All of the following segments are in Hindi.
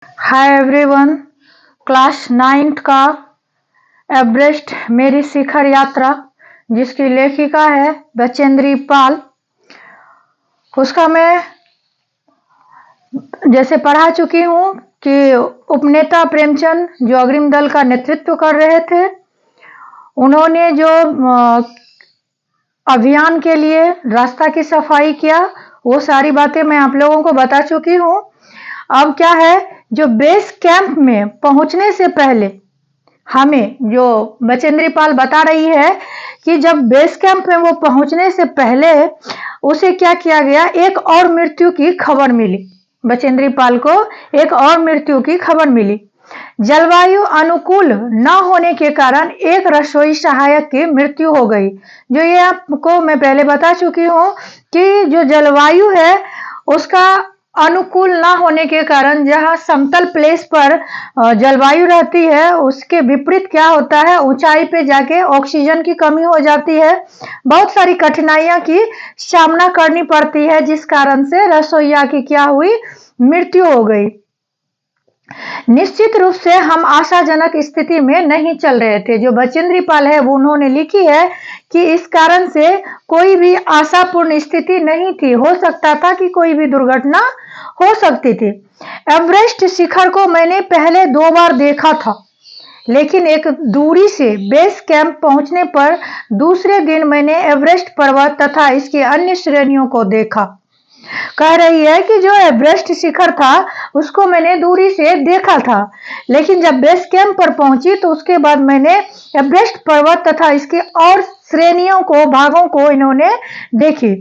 Hi everyone. क्लास 9th का एवरेस्ट मेरी शिखर यात्रा, जिसकी लेखिका है बचेंद्री पाल, उसका मैं जैसे पढ़ा चुकी हूँ कि उपनेता प्रेमचंद जो अग्रिम दल का नेतृत्व कर रहे थे, उन्होंने जो अभियान के लिए रास्ता की सफाई किया, वो सारी बातें मैं आप लोगों को बता चुकी हूँ। अब क्या है, जो बेस कैंप में पहुंचने से पहले हमें जो बचेंद्री पाल बता रही है कि जब बेस कैंप में वो पहुंचने से पहले उसे क्या किया गया, एक और मृत्यु की खबर मिली। बचेंद्री पाल को एक और मृत्यु की खबर मिली। जलवायु अनुकूल न होने के कारण एक रसोई सहायक की मृत्यु हो गई। जो ये आपको मैं पहले बता चुकी हूँ कि जो जलवायु है उसका अनुकूल ना होने के कारण जहाँ समतल प्लेस पर जलवायु रहती है, उसके विपरीत क्या होता है, ऊंचाई पे जाके ऑक्सीजन की कमी हो जाती है। बहुत सारी कठिनाइयां की सामना करनी पड़ती है, जिस कारण से रसोइया की क्या हुई, मृत्यु हो गई। निश्चित रूप से हम आशाजनक स्थिति में नहीं चल रहे थे। जो बचेंद्री पाल है वो उन्होंने लिखी है कि इस कारण से कोई भी आशापूर्ण स्थिति नहीं थी। हो सकता था कि कोई भी दुर्घटना हो सकती थी। एवरेस्ट शिखर को मैंने पहले 2 बार देखा था, लेकिन एक दूरी से बेस कैंप पहुंचने पर दूसरे दिन मैंने एवरेस्ट पर्वत तथा इसकी अन्य श्रेणियों को देखा। कह रही है कि जो एवरेस्ट शिखर था उसको मैंने दूरी से देखा था, लेकिन जब बेस कैंप पर पहुंची तो उसके बाद मैंने एवरेस्ट पर्वत तथा इसके और श्रेणियों को, भागों को इन्होंने देखी।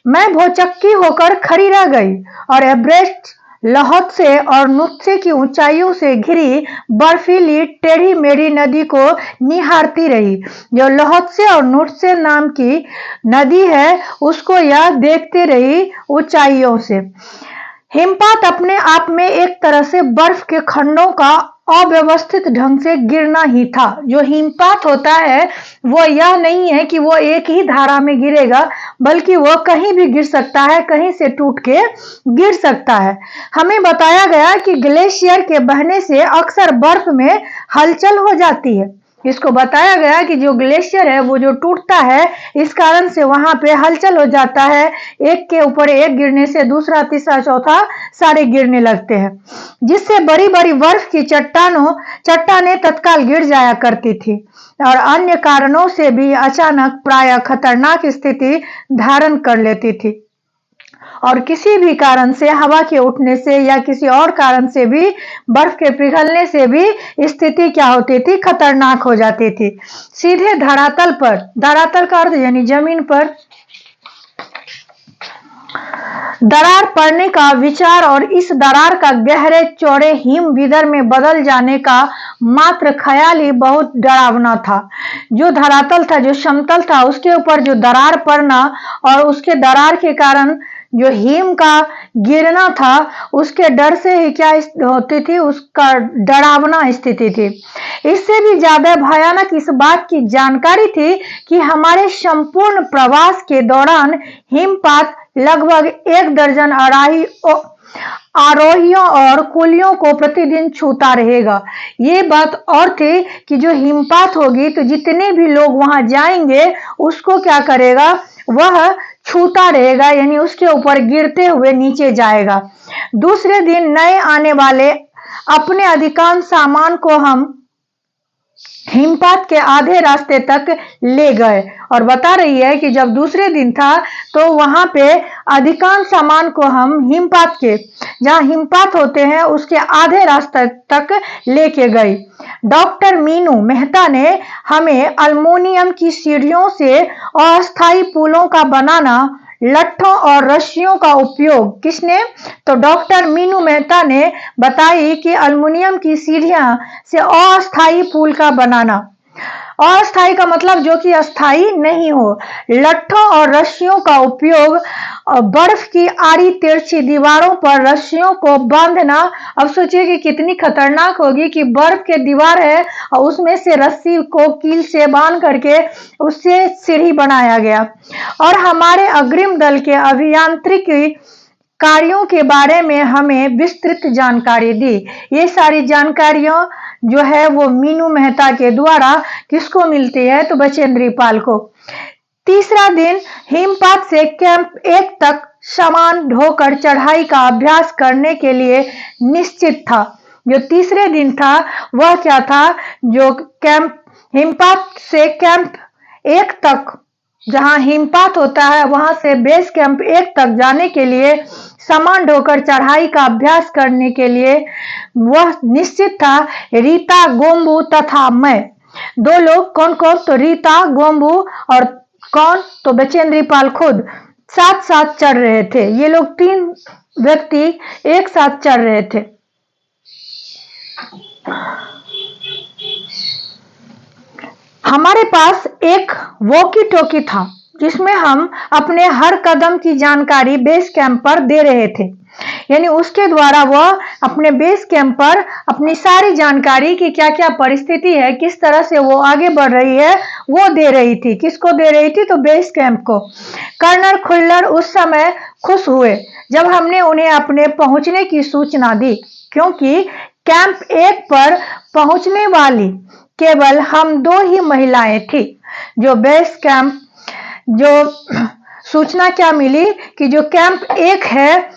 मैं भौचक्की होकर खड़ी रह गई और एवरेस्ट लहौत्से और नुत्से की ऊंचाइयों से घिरी बर्फीली टेढ़ी मेढ़ी नदी को निहारती रही। जो लहौत्से और नुत्से नाम की नदी है उसको यह देखते रही ऊंचाइयों से। हिमपात अपने आप में एक तरह से बर्फ के खंडों का अव्यवस्थित ढंग से गिरना ही था। जो हिमपात होता है वो यह नहीं है कि वो एक ही धारा में गिरेगा, बल्कि वो कहीं भी गिर सकता है, कहीं से टूट के गिर सकता है। हमें बताया गया कि ग्लेशियर के बहने से अक्सर बर्फ में हलचल हो जाती है। इसको बताया गया कि जो ग्लेशियर है वो जो टूटता है, इस कारण से वहां पे हलचल हो जाता है। एक के ऊपर एक गिरने से दूसरा, तीसरा, चौथा सारे गिरने लगते हैं, जिससे बड़ी बड़ी बर्फ की चट्टानें तत्काल गिर जाया करती थी और अन्य कारणों से भी अचानक प्रायः खतरनाक स्थिति धारण कर लेती थी। और किसी भी कारण से, हवा के उठने से या किसी और कारण से भी, बर्फ के पिघलने से भी स्थिति क्या होती थी, खतरनाक हो जाती थी। सीधे धरातल पर, धरातल का अर्थ यानी जमीन पर दरार पड़ने का विचार और इस दरार का गहरे चौड़े हिम विदर में बदल जाने का मात्र ख्याल ही बहुत डरावना था। जो धरातल था, जो समतल था, उसके ऊपर जो दरार पड़ना और उसके दरार के कारण जो हिम का गिरना था, उसके डर से ही क्या होती थी, उसका डरावना स्थिति थी। इससे भी ज्यादा भयानक इस बात की जानकारी थी कि हमारे संपूर्ण प्रवास के दौरान हिमपात लगभग 1 दर्जन आरोहियों और कुलियों को प्रतिदिन छूता रहेगा। ये बात और थी कि जो हिमपात होगी तो जितने भी लोग वहां जाएंगे उसको क्या करेगा, वह छूता रहेगा, यानी उसके ऊपर गिरते हुए नीचे जाएगा। दूसरे दिन नए आने वाले अपने अधिकांश सामान को हम हिमपात के आधे रास्ते तक ले गए और बता रही है कि जब दूसरे दिन था तो वहां पे अधिकांश सामान को हम हिमपात के, जहां हिमपात होते हैं, उसके आधे रास्ते तक लेके गई। डॉक्टर मीनू मेहता ने हमें अल्मुनियम की सीढ़ियों से अस्थायी पुलों का बनाना, लट्ठों और रस्सियों का उपयोग, किसने, तो डॉक्टर मीनू मेहता ने बताई कि अल्मुनियम की सीढ़ियां से अस्थायी पुल का बनाना। अस्थायी का मतलब जो कि अस्थायी नहीं हो। लट्ठों और रस्सियों का उपयोग, बर्फ की आड़ी तिरछी दीवारों पर रस्सियों को बांधना। अब सोचिए कि कितनी खतरनाक होगी कि बर्फ के दीवार है और उसमें से रस्सी को कील से बांध करके उससे सीढ़ी बनाया गया। और हमारे अग्रिम दल के अभियांत्रिकी कार्यों के बारे में हमें विस्तृत जानकारी दी। ये सारी जानकारियां जो है वो मीनू मेहता के द्वारा किसको मिलती है, तो बचेंद्री पाल को। तीसरा दिन हिमपात से कैंप 1 तक सामान ढोकर चढ़ाई का अभ्यास करने के लिए निश्चित था। जो तीसरे दिन था वह क्या था, जो कैंप हिमपात से कैंप 1 तक, जहां हिमपात होता है वहां से बेस कैंप 1 तक जाने के लिए सामान ढोकर चढ़ाई का अभ्यास करने के लिए वह निश्चित था। रीता, गोम्बू तथा मैं, 2 लोग, कौन कौन, तो रीता, गोम्बू और कौन, तो बचेंद्री पाल खुद साथ साथ चढ़ रहे थे। ये लोग 3 व्यक्ति एक साथ चढ़ रहे थे। हमारे पास एक वॉकी टॉकी था जिसमें हम अपने हर कदम की जानकारी बेस कैंप पर दे रहे थे। यानी उसके द्वारा वह अपने बेस कैंप पर अपनी सारी जानकारी की क्या क्या परिस्थिति है, किस तरह से वो आगे बढ़ रही है, वो दे रही थी। किसको दे रही थी, तो बेस कैंप को। कर्नल खुल्लर उस समय खुश हुए जब हमने उन्हें अपने पहुंचने की सूचना दी, क्योंकि कैंप 1 पर पहुंचने वाली केवल हम 2 ही महिलाएं थी। जो बेस कैंप, जो सूचना क्या मिली कि जो कैंप 1 है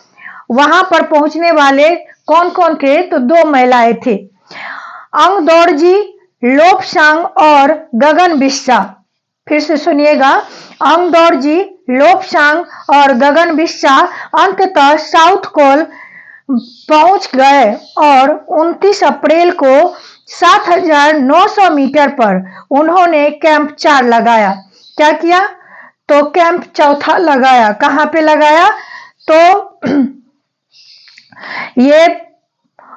वहां पर पहुंचने वाले कौन कौन थे, तो 2 महिलाएं थी, अंगदौड़जी, लोपसांग और गगन बिस्सा। फिर से सुनिएगा, अंगदौड़जी, लोपसांग और गगन बिस्सा अंततः साउथ कोल पहुंच गए और 29 अप्रैल को 7,900 मीटर पर उन्होंने कैंप 4 लगाया। क्या किया, तो कैंप 4था लगाया। कहां पे लगाया, तो ये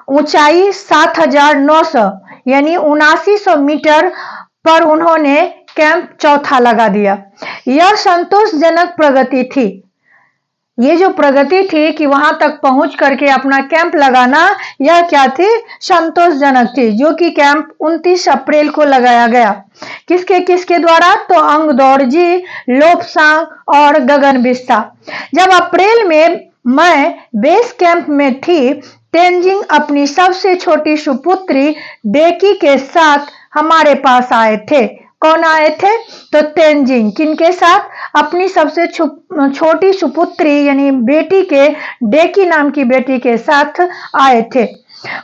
ऊंचाई 7,900 यानी 7900 मीटर पर उन्होंने कैंप 4था लगा दिया। यह संतोषजनक प्रगति थी। ये जो प्रगति थी कि वहां तक पहुंच करके अपना कैंप लगाना, यह क्या थी, संतोषजनक थी, जो कि कैंप 29 अप्रैल को लगाया गया। किसके किसके द्वारा, तो अंगदौड़जी, लोपसांग और गगन बिस्सा। जब अप्रैल में मैं बेस कैंप में थी, तेंजिंग अपनी सबसे छोटी सुपुत्री डेकी के साथ हमारे पास आए थे। कौन आए थे, तो तेंजिंग किनके साथ, अपनी सबसे छोटी सुपुत्री यानी बेटी के, डेकी नाम की बेटी के साथ आए थे।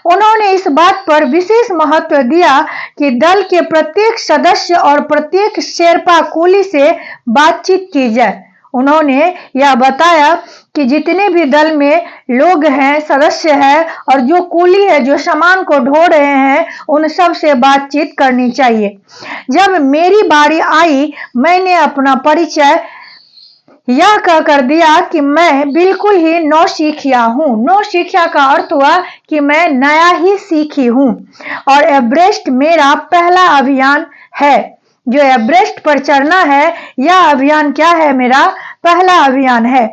उन्होंने इस बात पर विशेष महत्व दिया कि दल के प्रत्येक सदस्य और प्रत्येक शेरपा कुली से बातचीत की जाए। उन्होंने यह बताया कि जितने भी दल में लोग हैं, सदस्य हैं और जो कुली है, जो सामान को ढो रहे हैं, उन सब से बातचीत करनी चाहिए। जब मेरी बारी आई, मैंने अपना परिचय यह कहकर दिया कि मैं बिल्कुल ही नौसिखिया हूँ। नौसिखिया का अर्थ हुआ कि मैं नया ही सीखी हूँ और एवरेस्ट मेरा पहला अभियान है। जो एवरेस्ट पर चढ़ना है, यह अभियान क्या है, मेरा पहला अभियान है।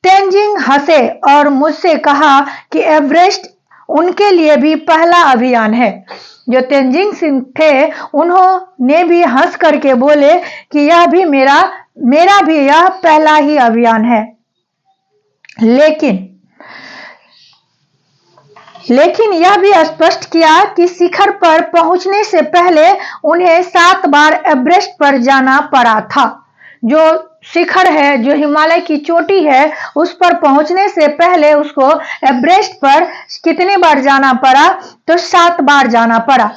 तेंजिंग हंसे और मुझसे कहा कि एवरेस्ट उनके लिए भी पहला अभियान है। जो तेंजिंग सिंह थे, उन्होंने भी हंस करके बोले कि यह भी मेरा भी यह पहला ही अभियान है। लेकिन यह भी स्पष्ट किया कि शिखर पर पहुंचने से पहले उन्हें 7 बार एवरेस्ट पर जाना पड़ा था। जो शिखर है, जो हिमालय की चोटी है, उस पर पहुंचने से पहले उसको एवरेस्ट पर कितने बार जाना पड़ा, तो 7 बार जाना पड़ा।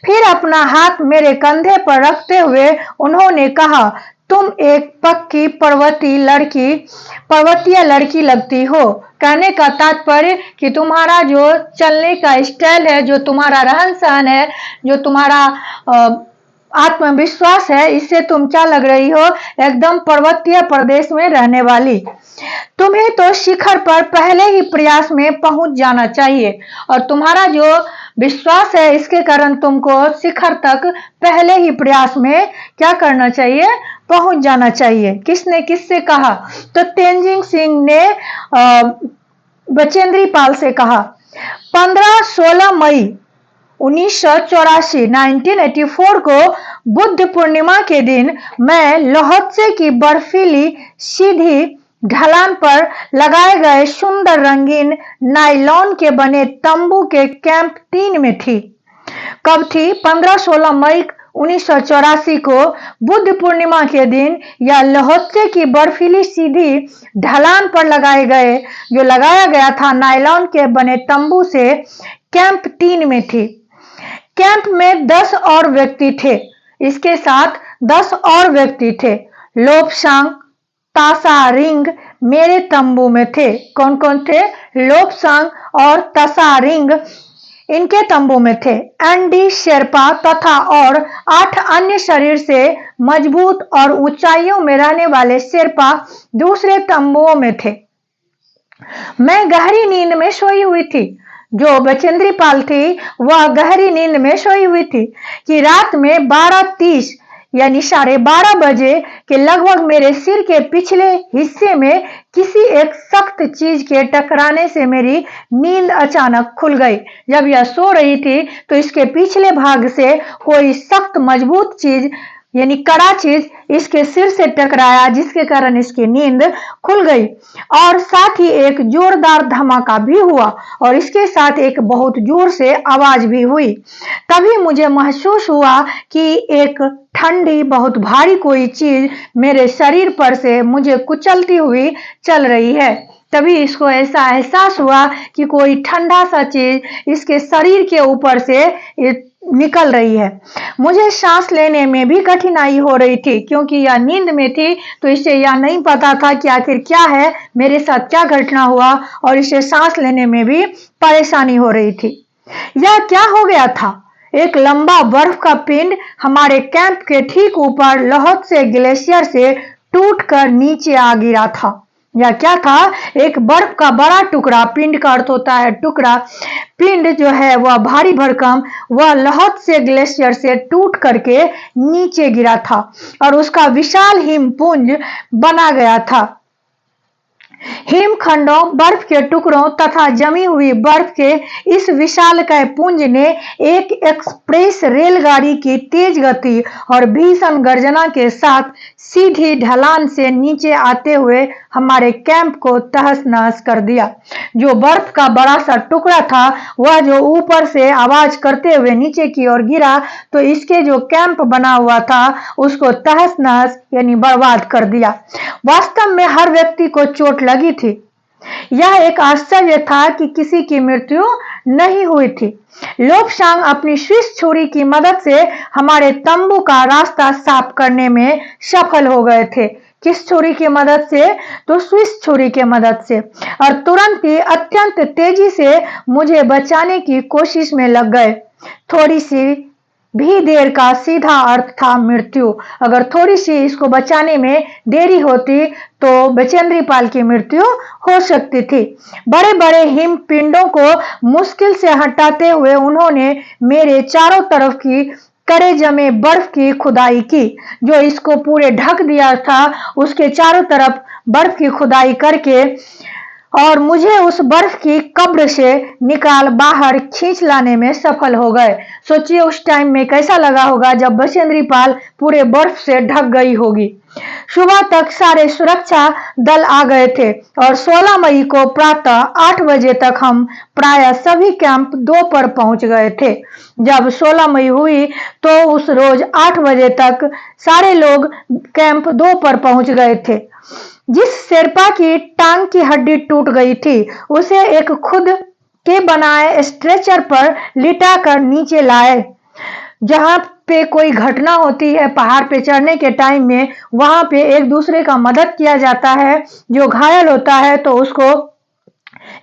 फिर अपना हाथ मेरे कंधे पर रखते हुए उन्होंने कहा, तुम एक पक्की पर्वतीय लड़की लगती हो। कहने का तात्पर्य कि तुम्हारा जो चलने का स्टाइल है, जो तुम्हारा रहन सहन है, जो तुम्हारा आत्मविश्वास है, इससे तुम क्या लग रही हो, एकदम पर्वतीय प्रदेश में रहने वाली। तुम्हें तो शिखर पर पहले ही प्रयास में पहुंच जाना चाहिए और तुम्हारा जो विश्वास है, इसके कारण तुमको शिखर तक पहले ही प्रयास में क्या करना चाहिए, पहुंच जाना चाहिए। किसने किससे कहा, तो तेंजिंग सिंह ने बचेंद्री पाल से कहा। 15-16 मई 1984 को बुद्ध पूर्णिमा के दिन मैं लोहत्से की बर्फीली सीधी ढलान पर लगाए गए सुंदर रंगीन नायलॉन के बने तंबू के कैंप 3 में थी। कब थी? 15-16 मई 1984 को बुद्ध पूर्णिमा के दिन यह लाहौसे की बर्फीली सीधी ढलान पर लगाया गया था नायलॉन के बने तंबू से कैंप 3 में थी। कैंप में 10 और व्यक्ति थे। इसके साथ 10 और व्यक्ति थे। लोब्सांग, तासा रिंग मेरे तंबू में थे। कौन कौन थे? लोब्सांग और तासा रिंग इनके तंबू में थे। एंडी शेरपा तथा और 8 अन्य शरीर से मजबूत और ऊंचाइयों में रहने वाले शेरपा दूसरे तंबुओं में थे। मैं गहरी नींद में सोई हुई थी। जो बचेंद्री पाल थी वह गहरी नींद में सोई हुई थी कि रात में 12:30 यानी 12:30 बजे के लगभग मेरे सिर के पिछले हिस्से में किसी एक सख्त चीज के टकराने से मेरी नींद अचानक खुल गई। जब यह सो रही थी तो इसके पिछले भाग से कोई सख्त मजबूत चीज यानी कड़ा चीज इसके सिर से टकराया, जिसके कारण इसकी नींद खुल गई और साथ ही एक जोरदार धमाका भी हुआ और इसके साथ एक बहुत जोर से आवाज भी हुई। तभी मुझे महसूस हुआ कि एक ठंडी बहुत भारी कोई चीज मेरे शरीर पर से मुझे कुचलती हुई चल रही है। तभी इसको ऐसा एहसास हुआ कि कोई ठंडा सा चीज इसके शरीर के ऊपर से निकल रही है। मुझे सांस लेने में भी कठिनाई हो रही थी क्योंकि यह नींद में थी, तो इसे यह नहीं पता था कि आखिर क्या है, मेरे साथ क्या घटना हुआ और इसे सांस लेने में भी परेशानी हो रही थी। यह क्या हो गया था? एक लंबा बर्फ का पिंड हमारे कैंप के ठीक ऊपर लाहौसे ग्लेशियर से टूटकर नीचे आ गिरा था। यह क्या था? एक बर्फ का बड़ा टुकड़ा, पिंड का अर्थ होता है टुकड़ा। पिंड जो है वह भारी भरकम वह लाहौसे ग्लेशियर से टूट करके नीचे गिरा था और उसका विशाल हिमपुंज बना गया था। हिमखंडों, बर्फ के टुकड़ों तथा जमी हुई बर्फ के इस विशालकाय पुंज ने एक एक्सप्रेस रेलगाड़ी की तेज गति और भीषण गर्जना के साथ सीधी ढलान से नीचे आते हुए हमारे कैंप को तहस नहस कर दिया। जो बर्फ का बड़ा सा टुकड़ा था वह जो ऊपर से आवाज करते हुए नीचे की ओर गिरा तो इसके जो कैंप बना हुआ था उसको तहस नहस यानी बर्बाद कर दिया। वास्तव में हर व्यक्ति को चोट लगी थी। यह एक आश्चर्य था कि किसी की मृत्यु नहीं हुई थी। लोब्सांग अपनी स्विस छुरी की मदद से हमारे तंबू का रास्ता साफ करने में सफल हो गए थे। किस छुरी की मदद से? तो स्विस छुरी की मदद से, और तुरंत ही अत्यंत तेजी से मुझे बचाने की कोशिश में लग गए। थोड़ी सी भी देर का सीधा अर्थ था मृत्यु। अगर थोड़ी सी इसको बचाने में देरी होती तो बचेंद्री पाल की मृत्यु हो सकती थी। बड़े बड़े हिम पिंडों को मुश्किल से हटाते हुए उन्होंने मेरे चारों तरफ की कड़े जमे बर्फ की खुदाई की। जो इसको पूरे ढक दिया था उसके चारों तरफ बर्फ की खुदाई करके और मुझे उस बर्फ की कब्र से निकाल बाहर खींच लाने में सफल हो गए। सोचिए उस टाइम में कैसा लगा होगा जब बचेंद्री पाल पूरे बर्फ से ढक गई होगी। सुबह तक सारे सुरक्षा दल आ गए थे और 16 मई को प्रातः 8 बजे तक हम प्राय सभी कैंप 2 पर पहुंच गए थे। जब 16 मई हुई तो उस रोज 8 बजे तक सारे लोग कैंप 2 पर पहुंच गए थे। जिस शेरपा की टांग की हड्डी टूट गई थी उसे एक खुद के बनाए स्ट्रेचर पर लिटा कर नीचे लाए। जहां पे कोई घटना होती है पहाड़ पे चढ़ने के टाइम में, वहां पे एक दूसरे का मदद किया जाता है। जो घायल होता है तो उसको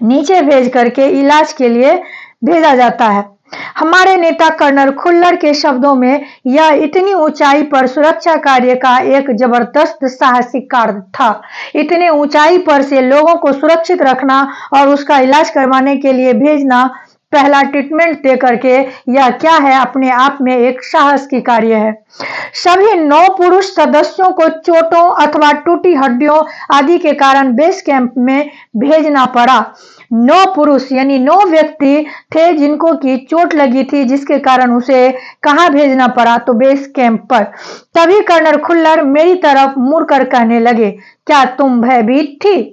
नीचे भेज करके इलाज के लिए भेजा जाता है। हमारे नेता कर्नल खुल्लर के शब्दों में यह इतनी ऊंचाई पर सुरक्षा कार्य का एक जबरदस्त साहसिक कार्य था। इतने ऊंचाई पर से लोगों को सुरक्षित रखना और उसका इलाज करवाने के लिए भेजना पहला ट्रीटमेंट दे करके, यह क्या है, अपने आप में एक साहस की कार्य है। सभी 9 पुरुष सदस्यों को चोटों अथवा टूटी हड्डियों आदि के कारण बेस कैंप में भेजना पड़ा। 9 पुरुष यानी 9 व्यक्ति थे जिनको की चोट लगी थी, जिसके कारण उसे कहाँ भेजना पड़ा, तो बेस कैंप पर। तभी कर्नल खुल्लर मेरी तरफ मुड़कर कहने लगे, क्या तुम भयभीत थी?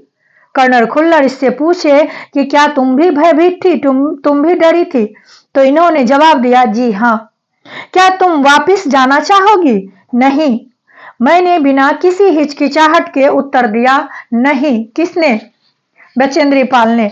कर्नल खुल्लर इससे पूछे कि क्या तुम भी भयभीत थी, तुम भी डरी थी? तो इन्होंने जवाब दिया, जी हाँ। क्या तुम वापस जाना चाहोगी? नहीं। मैंने बिना किसी हिचकिचाहट के उत्तर दिया, नहीं। किसने? बचेंद्री पाल ने।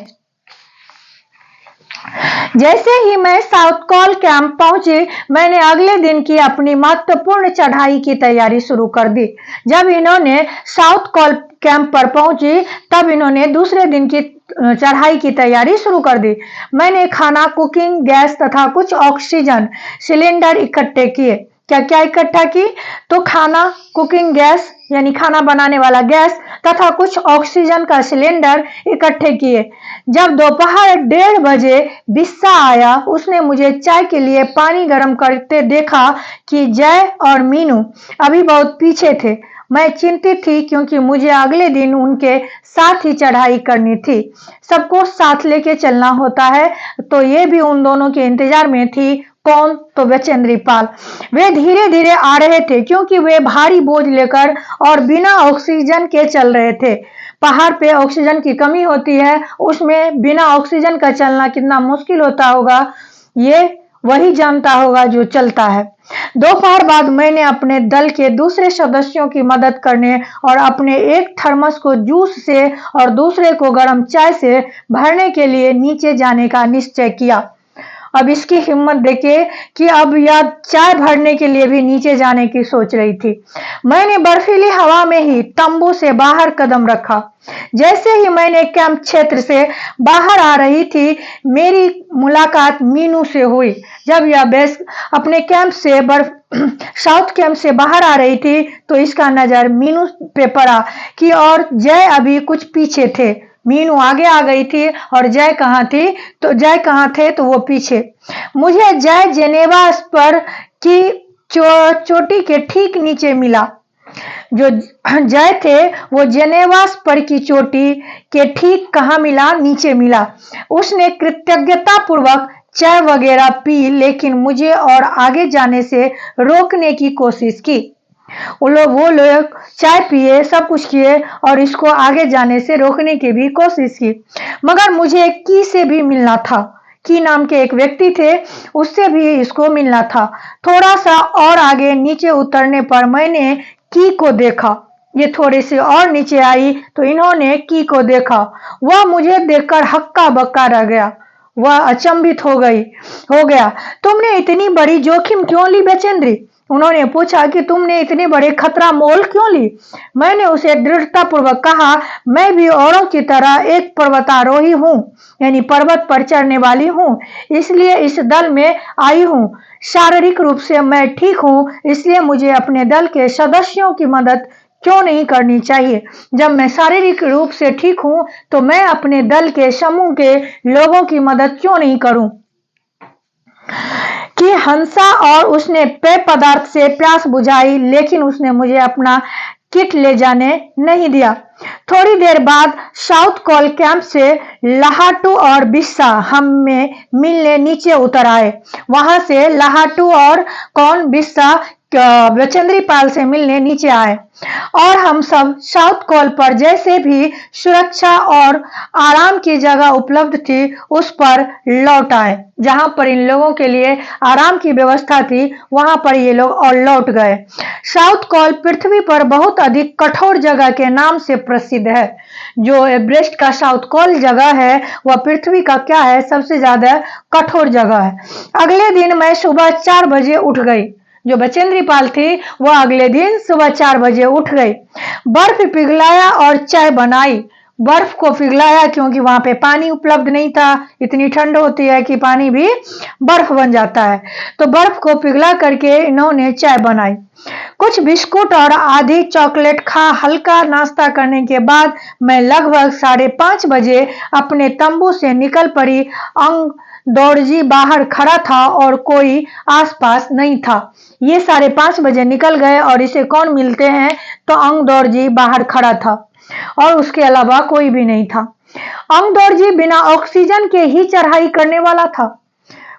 जैसे ही मैं साउथ कॉल कैंप पहुंची, मैंने अगले दिन की अपनी महत्वपूर्ण चढ़ाई की तैयारी शुरू कर दी। जब इन्होंने साउथ कॉल कैंप पर पहुंची, तब इन्होंने दूसरे दिन की चढ़ाई की तैयारी शुरू कर दी। मैंने खाना, कुकिंग गैस तथा कुछ ऑक्सीजन सिलेंडर इकट्ठे किए। क्या क्या इकट्ठा की? तो खाना, कुकिंग गैस यानी खाना बनाने वाला गैस तथा कुछ ऑक्सीजन का सिलेंडर इकट्ठे किए। जब दोपहर 1:30 बजे बिस्सा आया, उसने मुझे चाय के लिए पानी गर्म करते देखा कि जय और मीनू अभी बहुत पीछे थे। मैं चिंतित थी क्योंकि मुझे अगले दिन उनके साथ ही चढ़ाई करनी थी। सबको साथ लेके चलना होता है, तो ये भी उन दोनों के इंतजार में थी। कौन? तो बचेंद्री पाल। वे धीरे धीरे आ रहे थे क्योंकि वे भारी बोझ लेकर और बिना ऑक्सीजन के चल रहे थे। पहाड़ पे ऑक्सीजन की कमी होती है, उसमें बिना ऑक्सीजन का चलना कितना मुश्किल होता होगा, ये वही जानता होगा जो चलता है। दोपहर बाद मैंने अपने दल के दूसरे सदस्यों की मदद करने और अपने एक थर्मस को जूस से और दूसरे को गर्म चाय से भरने के लिए नीचे जाने का निश्चय किया। अब इसकी हिम्मत देखिए कि अब यह चाय भरने के लिए भी नीचे जाने की सोच रही थी। मैंने बर्फीली हवा में ही तंबू से बाहर कदम रखा। जैसे ही मैंने कैंप क्षेत्र से बाहर आ रही थी, मेरी मुलाकात मीनू से हुई। जब यह बेस अपने कैंप से साउथ कैंप से बाहर आ रही थी, तो इसका नजर मीनू पे पड़ा कि और जय अभी कुछ पीछे थे। मीनू आगे आ गई थी और जय कहाँ थी? तो जय कहाँ थे? तो वो पीछे। मुझे जय जेनेवा पर की चोटी के ठीक नीचे मिला। जो जय थे वो जेनेवा पर की चोटी के ठीक कहाँ मिला? नीचे मिला। उसने कृतज्ञता पूर्वक चाय वगैरह पी, लेकिन मुझे और आगे जाने से रोकने की कोशिश की। वो लोग चाय पिए, सब कुछ किए और इसको आगे जाने से रोकने की भी कोशिश की, मगर मुझे की से भी मिलना था। की नाम के एक व्यक्ति थे, उससे भी इसको मिलना था। थोड़ा सा और आगे नीचे उतरने पर मैंने की को देखा। ये थोड़ी सी और नीचे आई तो इन्होंने की को देखा। वह मुझे देखकर हक्का बक्का रह गया। वह अचंभित हो गया। तुमने इतनी बड़ी जोखिम क्यों ली बचेंद्री? उन्होंने पूछा कि तुमने इतने बड़े खतरा मोल क्यों ली? मैंने उसे दृढ़ता पूर्वक कहा, मैं भी औरों की तरह एक पर्वतारोही हूँ, यानी पर्वत पर चढ़ने वाली हूँ, इसलिए इस दल में आई हूँ। शारीरिक रूप से मैं ठीक हूँ, इसलिए मुझे अपने दल के सदस्यों की मदद क्यों नहीं करनी चाहिए? जब मैं शारीरिक रूप से ठीक हूँ, तो मैं अपने दल के समूह के लोगों की मदद क्यों नहीं करूँ? कि हंसा और उसने पेय पदार्थ से प्यास बुझाई, लेकिन उसने मुझे अपना किट ले जाने नहीं दिया। थोड़ी देर बाद साउथ कॉल कैंप से लाहाटू और बिस्सा हमें मिलने नीचे उतर आए। वहां से लाहाटू और बिस्सा बचेंद्री पाल से मिलने नीचे आए और हम सब साउथ कॉल पर जैसे भी सुरक्षा और आराम की जगह उपलब्ध थी, उस पर लौट आए। जहां पर इन लोगों के लिए आराम की व्यवस्था थी, वहां पर ये लोग और लौट गए। साउथ कॉल पृथ्वी पर बहुत अधिक कठोर जगह के नाम से प्रसिद्ध है। जो एवरेस्ट का साउथ कॉल जगह है, वह पृथ्वी का क्या है? सबसे ज्यादा कठोर जगह है। अगले दिन मैं सुबह 4 बजे उठ गई। जो बचेंद्री पाल थी, वह अगले दिन सुबह 4 बजे उठ गई। बर्फ पिघलाया और चाय बनाई। बर्फ को पिघलाया क्योंकि वहां पे पानी उपलब्ध नहीं था। इतनी ठंड होती है कि पानी भी बर्फ बन जाता है, तो बर्फ को पिघला करके इन्होंने चाय बनाई। कुछ बिस्कुट और आधी चॉकलेट खा हल्का नाश्ता करने के बाद मैं लगभग 5:30 बजे अपने तंबू से निकल पड़ी। दौड़जी बाहर खड़ा था और कोई आसपास नहीं था। ये 5:30 बजे निकल गए और इसे कौन मिलते हैं तो अंग दौड़जी बाहर खड़ा था और उसके अलावा कोई भी नहीं था। अंग दौड़जी बिना ऑक्सीजन के ही चढ़ाई करने वाला था।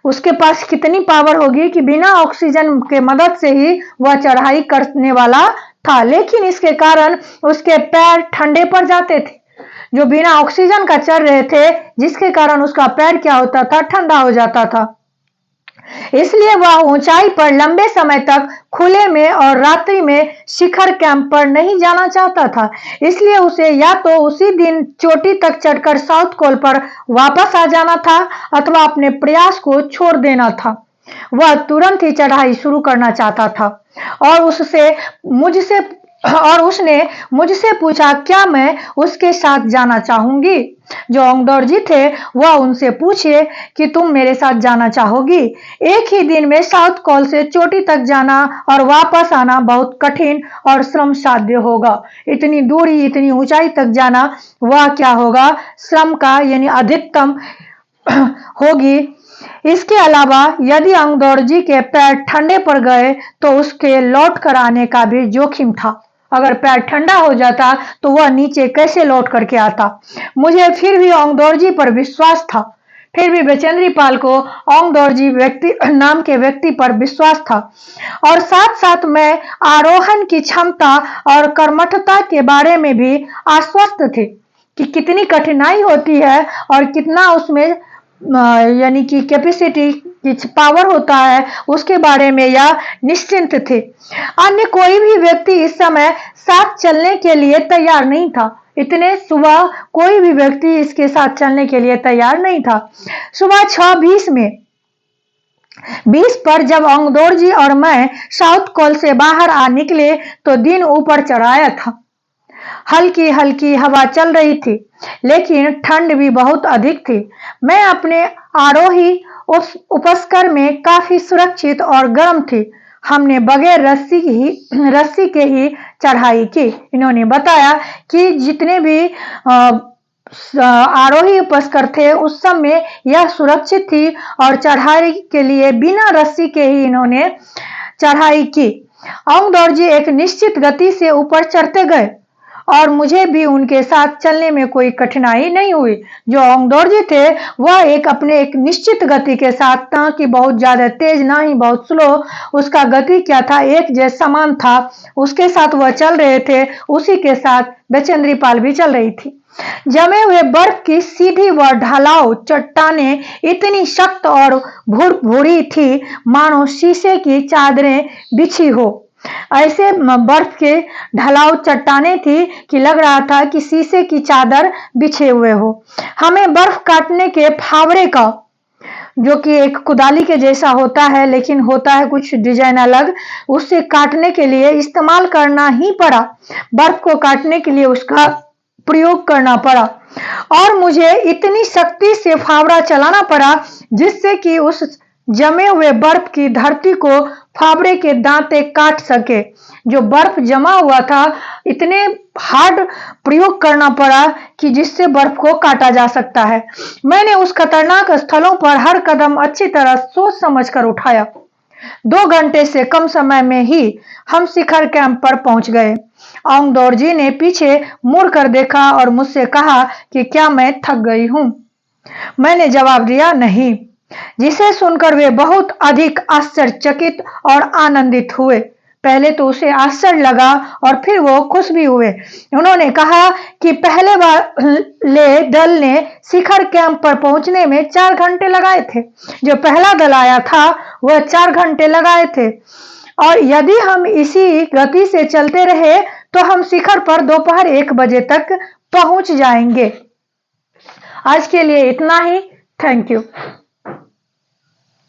उसके पास कितनी पावर होगी कि बिना ऑक्सीजन के मदद से ही वह चढ़ाई करने वाला था, लेकिन इसके कारण उसके पैर ठंडे पड़ जाते थे, जो बिना ऑक्सीजन का चल रहे थे, जिसके कारण उसका पैर क्या होता था, ठंडा हो जाता था। इसलिए वह ऊंचाई पर लंबे समय तक खुले में और रात्रि में शिखर कैंप पर नहीं जाना चाहता था। इसलिए उसे या तो उसी दिन चोटी तक चढ़कर साउथ कोल पर वापस आ जाना था अथवा अपने प्रयास को छोड़ देना था। वह तुरंत ही चढ़ाई शुरू करना चाहता था और उसने मुझसे पूछा क्या मैं उसके साथ जाना चाहूंगी। जो अंगदौड़जी थे वह उनसे पूछे कि तुम मेरे साथ जाना चाहोगी। एक ही दिन में साउथ कोल से चोटी तक जाना और वापस आना बहुत कठिन और श्रम साध्य होगा। इतनी दूरी, इतनी ऊंचाई तक जाना, वह क्या होगा, श्रम का यानी अधिकतम होगी। इसके अलावा यदि अंगदौड़जी के पैर ठंडे पड़ गए तो उसके लौट कर आने का भी जोखिम था। अगर पैर ठंडा हो जाता तो वह नीचे कैसे लौट करके आता। मुझे फिर भी अंगदौड़जी पर विश्वास था। फिर भी बचेंद्री पाल को अंगदौड़जी नाम के व्यक्ति पर विश्वास था और साथ साथ मैं आरोहण की क्षमता और कर्मठता के बारे में भी आश्वस्त थे कि कितनी कठिनाई होती है और कितना उसमें यानी कि कैपेसिटी की पावर होता है, उसके बारे में यह निश्चिंत थे। अन्य कोई भी व्यक्ति इस समय साथ चलने के लिए तैयार नहीं था। इतने सुबह कोई भी व्यक्ति इसके साथ चलने के लिए तैयार नहीं था। सुबह 6:20 में 20 पर जब अंगदौड़जी और मैं साउथ कोल से बाहर आ निकले तो दिन ऊपर चढ़ाया था। हल्की हल्की हवा चल रही थी, लेकिन ठंड भी बहुत अधिक थी। मैं अपने आरोही उपस्कर में काफी सुरक्षित और गर्म थी। हमने बगैर रस्सी के ही चढ़ाई की। इन्होंने बताया कि जितने भी आरोही उपस्कर थे उस समय यह सुरक्षित थी और चढ़ाई के लिए बिना रस्सी के ही इन्होंने चढ़ाई की। अंगदौड़जी एक निश्चित गति से ऊपर चढ़ते गए और मुझे भी उनके साथ चलने में कोई कठिनाई नहीं हुई। जो अंगदौड़जी थे वह अपने एक निश्चित गति के साथ, ना कि बहुत ज्यादा तेज ना ही बहुत स्लो, उसका गति क्या था, एक जैसा समान था, उसके साथ वह चल रहे थे। उसी के साथ बचेंद्री पाल भी चल रही थी। जमे हुए बर्फ की सीधी व ढलाव चट्टानें इतनी सख्त और भूरी थी मानो शीशे की चादरें बिछी हो। ऐसे बर्फ के ढलाव चट्टानें थी कि लग रहा था कि शीशे की चादर बिछे हुए हो। हमें बर्फ काटने के फावड़े का, जो कि एक कुदाली के जैसा होता है लेकिन होता है कुछ डिजाइन अलग, उससे काटने के लिए इस्तेमाल करना ही पड़ा। बर्फ को काटने के लिए उसका प्रयोग करना पड़ा और मुझे इतनी सख्ती से फावड़ा चलाना पड़ा जिससे कि उस जमे हुए बर्फ की धरती को फावड़े के दांते काट सके। जो बर्फ जमा हुआ था, इतने हार्ड प्रयोग करना पड़ा कि जिससे बर्फ को काटा जा सकता है। मैंने उस खतरनाक स्थलों पर हर कदम अच्छी तरह सोच समझ कर उठाया। 2 घंटे से कम समय में ही हम शिखर कैंप पर पहुंच गए। अंगदौड़जी ने पीछे मुड़कर देखा और मुझसे कहा कि क्या मैं थक गई हूं। मैंने जवाब दिया नहीं, जिसे सुनकर वे बहुत अधिक आश्चर्यचकित और आनंदित हुए। पहले तो उसे आश्चर्य लगा और फिर वो खुश भी हुए। उन्होंने कहा कि पहले दल ने शिखर कैंप पर पहुंचने में 4 घंटे लगाए थे। जो पहला दल आया था वह 4 घंटे लगाए थे और यदि हम इसी गति से चलते रहे तो हम शिखर पर दोपहर 1 बजे तक पहुंच जाएंगे। आज के लिए इतना ही। Thank you.